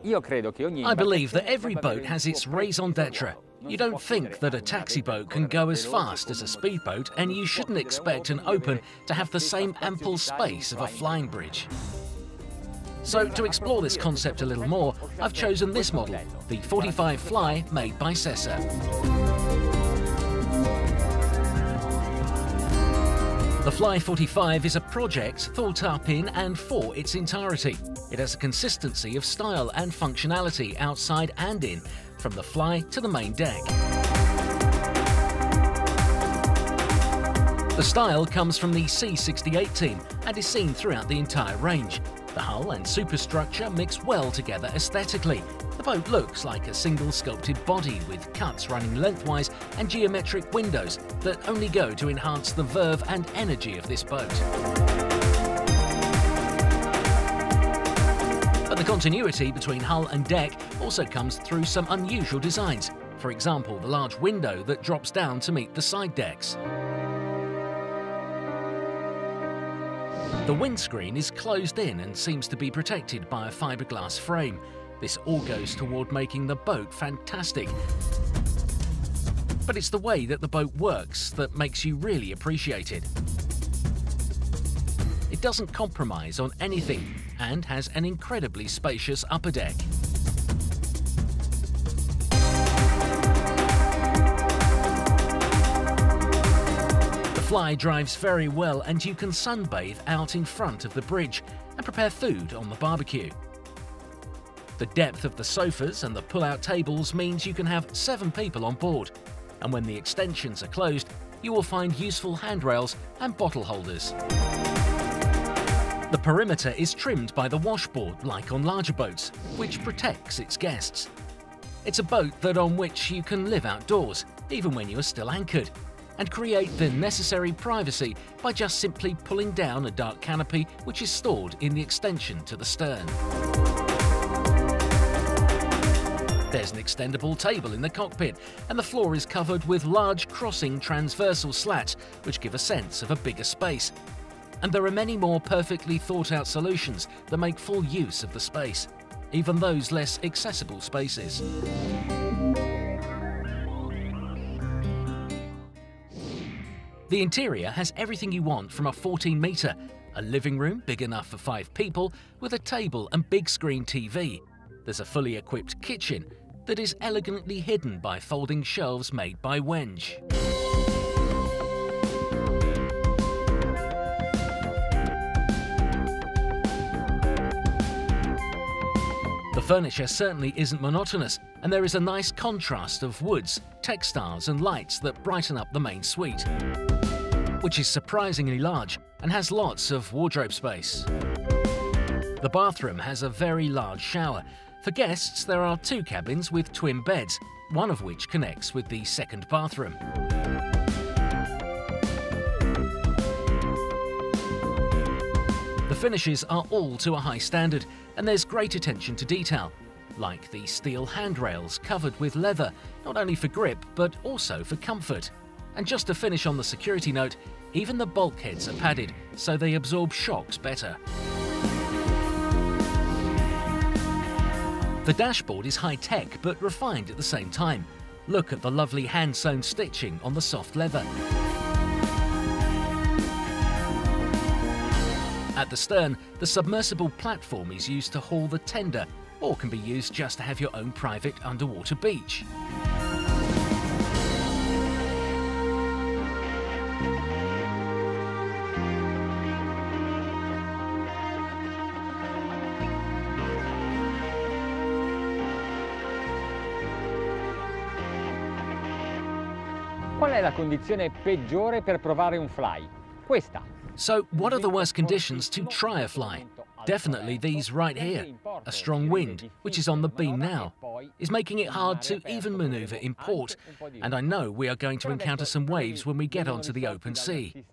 I believe that every boat has its raison d'etre. You don't think that a taxi boat can go as fast as a speedboat, and you shouldn't expect an open to have the same ample space of a flying bridge. So, to explore this concept a little more, I've chosen this model, the 45 Fly made by Sessa. The Fly 45 is a project thought up in and for its entirety. It has a consistency of style and functionality outside and in, from the fly to the main deck. The style comes from the C68 team and is seen throughout the entire range. The hull and superstructure mix well together aesthetically. The boat looks like a single sculpted body with cuts running lengthwise and geometric windows that only go to enhance the verve and energy of this boat. But the continuity between hull and deck also comes through some unusual designs. For example, the large window that drops down to meet the side decks. The windscreen is closed in and seems to be protected by a fiberglass frame. This all goes toward making the boat fantastic. But it's the way that the boat works that makes you really appreciate it. It doesn't compromise on anything and has an incredibly spacious upper deck. The Fly drives very well, and you can sunbathe out in front of the bridge and prepare food on the barbecue. The depth of the sofas and the pull-out tables means you can have 7 people on board, and when the extensions are closed, you will find useful handrails and bottle holders. The perimeter is trimmed by the washboard like on larger boats, which protects its guests. It's a boat on which you can live outdoors, even when you are still anchored, and create the necessary privacy by just simply pulling down a dark canopy which is stored in the extension to the stern. There's an extendable table in the cockpit, and the floor is covered with large crossing transversal slats which give a sense of a bigger space. And there are many more perfectly thought out solutions that make full use of the space, even those less accessible spaces. The interior has everything you want from a 14-metre, a living room big enough for 5 people with a table and big screen TV. There's a fully equipped kitchen that is elegantly hidden by folding shelves made by Wenge. The furniture certainly isn't monotonous, and there is a nice contrast of woods, textiles and lights that brighten up the main suite, which is surprisingly large and has lots of wardrobe space. The bathroom has a very large shower. For guests, there are 2 cabins with twin beds, one of which connects with the second bathroom. The finishes are all to a high standard, and there's great attention to detail, like the steel handrails covered with leather, not only for grip but also for comfort. And just to finish on the security note, even the bulkheads are padded so they absorb shocks better. The dashboard is high-tech but refined at the same time. Look at the lovely hand-sewn stitching on the soft leather. At the stern, the submersible platform is used to haul the tender, or can be used just to have your own private underwater beach. Qual è la condizione peggiore per provare un fly? Questa. So, what are the worst conditions to try a fly? Definitely these right here. A strong wind, which is on the beam now, is making it hard to even maneuver in port, and I know we are going to encounter some waves when we get onto the open sea.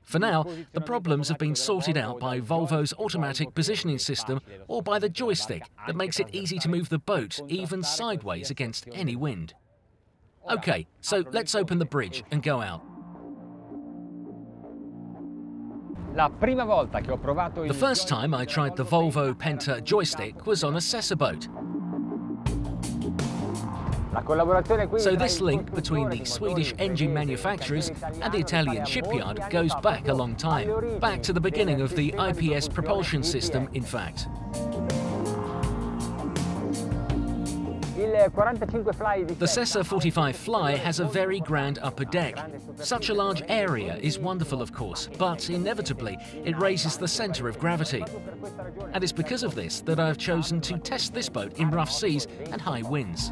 For now, the problems have been sorted out by Volvo's automatic positioning system or by the joystick that makes it easy to move the boat even sideways against any wind. Okay, so let's open the bridge and go out. La prima volta che ho provato The first time I tried the Volvo Penta joystick was on a Sessa boat. So this link between the Swedish engine manufacturers and the Italian shipyard goes back a long time, back to the beginning of the IPS propulsion system, in fact. The Sessa 45 Fly has a very grand upper deck. Such a large area is wonderful, of course, but inevitably it raises the centre of gravity. And it's because of this that I've chosen to test this boat in rough seas and high winds.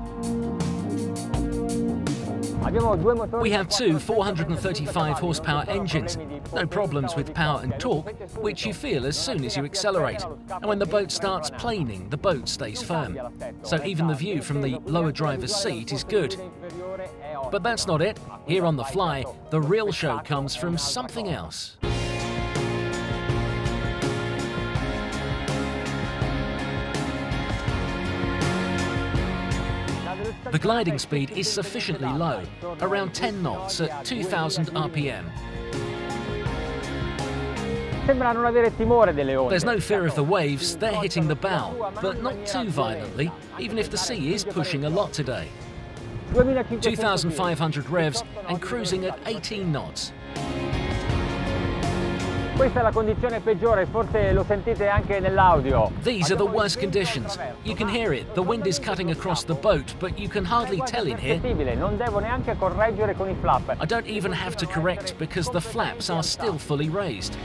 We have two 435 horsepower engines, no problems with power and torque, which you feel as soon as you accelerate. And when the boat starts planing, the boat stays firm. So even the view from the lower driver's seat is good. But that's not it. Here on the Fly, the real show comes from something else. The gliding speed is sufficiently low, around 10 knots at 2,000 RPM. There's no fear of the waves, they're hitting the bow, but not too violently, even if the sea is pushing a lot today. 2,500 revs and cruising at 18 knots. Questa è la condizione peggiore, forse lo sentite anche nell'audio. These are the worst conditions. You can hear it. The wind is cutting across the boat, but you can hardly tell in here. Non devo neanche correggere con i flap. I don't even have to correct because the flaps are still fully raised.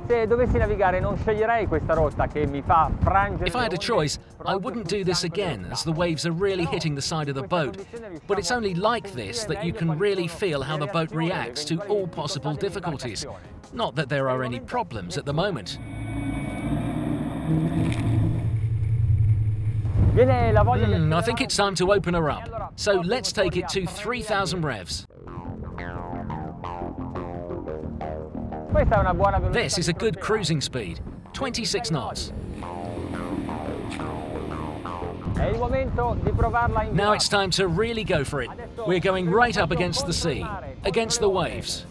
Se dovessi navigare non sceglierei questa rotta che mi fa frangere. If I had a choice, I wouldn't do this again as the waves are really hitting the side of the boat. But it's only like this that you can really feel how the boat reacts to all possible difficulties. Not that there are any problems at the moment. I think it's time to open her up. So let's take it to 3,000 revs. This is a good cruising speed, 26 knots. Now it's time to really go for it. We're going right up against the sea, against the waves.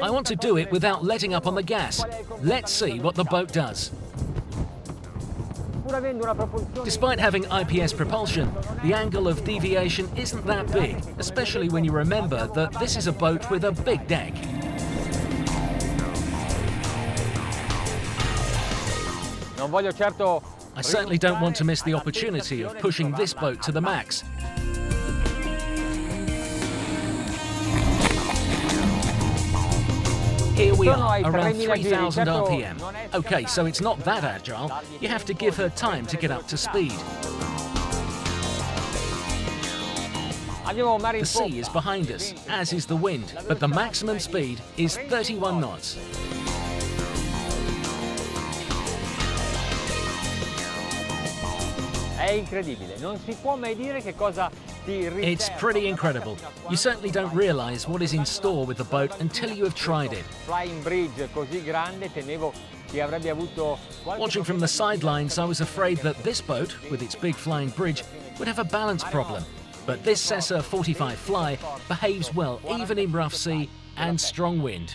I want to do it without letting up on the gas. Let's see what the boat does. Despite having IPS propulsion, the angle of deviation isn't that big, especially when you remember that this is a boat with a big deck. I certainly don't want to miss the opportunity of pushing this boat to the max. Here we are, around 3,000 RPM. Okay, so it's not that agile. You have to give her time to get up to speed. The sea is behind us, as is the wind, but the maximum speed is 31 knots. It's pretty incredible. You certainly don't realize what is in store with the boat until you have tried it. Watching from the sidelines, I was afraid that this boat, with its big flying bridge, would have a balance problem. But this Sessa 45 Fly behaves well even in rough sea and strong wind.